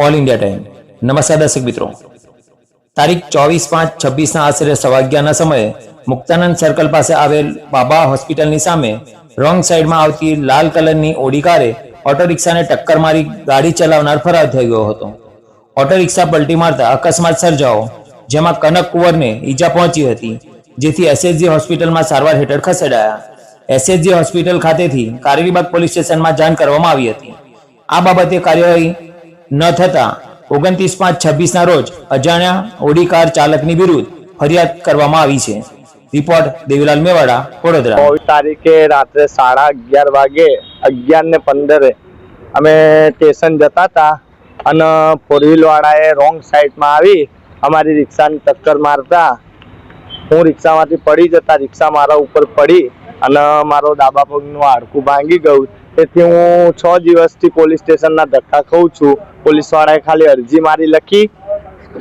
All India time. નમસ્કાર દર્શક મિત્રો, તારીખ 24/5/26ના આશરે 11:15ના સમયે મુક્તાનંદ સર્કલ પાસે આવેલ બાબા હોસ્પિટલની સામે રોંગ સાઈડમાં આવતી લાલ કલરની ઓડી કારે ઓટો રિક્ષાને ટક્કર મારી ગાડી ચલાવનાર ફરાર થઈ ગયો હતો। ઓટો રિક્ષા પલટી મારતા અકસ્માત સર્જાયો, જેમાં કનક કુંવરને ઈજા પહોંચી હતી, જેથી એસએસજી હોસ્પિટલમાં સારવાર હેઠળ ખસેડાયા। એસએસજી હોસ્પિટલ ખાતેથી કારેલીબાગ પોલીસ સ્ટેશનમાં જાણ કરવામાં આવી હતી। આ બાબતે કાર્યવાહી ન થતા 29/5/26ના રોજ અજાણ્યા ઓડી કાર ચાલકની વિરુદ્ધ ફરિયાદ કરવામાં આવી છે। રિપોર્ટ દેવીલાલ મેવાડા, વડોદરા। 24 તારીખે રાત્રે 11:30 વાગે 11:15 અમે સ્ટેશન જતા હતા અને ફોર વ્હીલ વાળાએ રોંગ સાઈડમાં આવી અમારી રિક્ષાને ટક્કર મારતા હું રિક્ષામાંથી પડી જતા રિક્ષા મારા ઉપર પડી અને મારો ડાબા પગનું હાડકું ભાંગી ગયું। તેથી હું 6 દિવસથી પોલીસ સ્ટેશનના ધક્કા ખાઉં છું। પોલીસ વાળાએ ખાલી અરજી મારી લખી,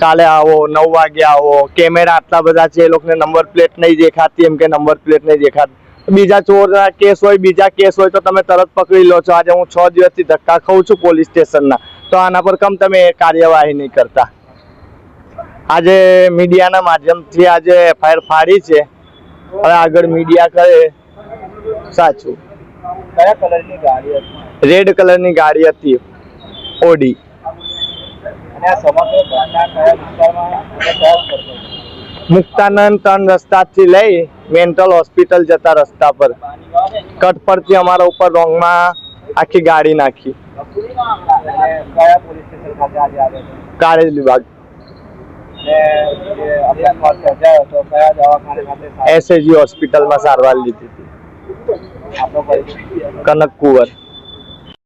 કાલે આવો, 9 વાગે આવો, કેમેરા આટલા બધા છે, એ લોકોને નંબર પ્લેટ નહીં દેખાતી, એમ કે નંબર પ્લેટ નહીં દેખાતી। બીજા ચોરના કેસ હોય, બીજા કેસ હોય તો તમે તરત પકડી લો છો। આજે હું 6 દિવસથી ધક્કા ખાઉં છું પોલીસ સ્ટેશનના, તો આના પર કેમ તમે કાર્યવાહી નહીં કરતા? આજે મીડિયાના માધ્યમથી આજે એફઆઈઆર ફાડી છે, હવે આગળ મીડિયા કરે સાચું। કયા કલરની ગાડી હતી? રેડ કલરની ગાડી હતી, ઓડી। અને આ સમગ્ર ઘટના કયા વિસ્તારમાં અને કયા સ્થળ પર? મુક્તાનંદ 3 રસ્તાથી લઈ મેન્ટલ હોસ્પિટલ જતા રસ્તા પર કટ પરથી અમારા ઉપર રોંગમાં આખી ગાડી નાખી। અને કયા પોલીસ સ્ટેશન ખાતે આજે આવ્યા છે? કારેલીબાગ અને જે અકસ્માત સર્જાયો તો કયા દવાખાને ખાતે? એસએજી હોસ્પિટલમાં સારવાર લીધી હતી। આપણો પરિચય? કનક કુંવર।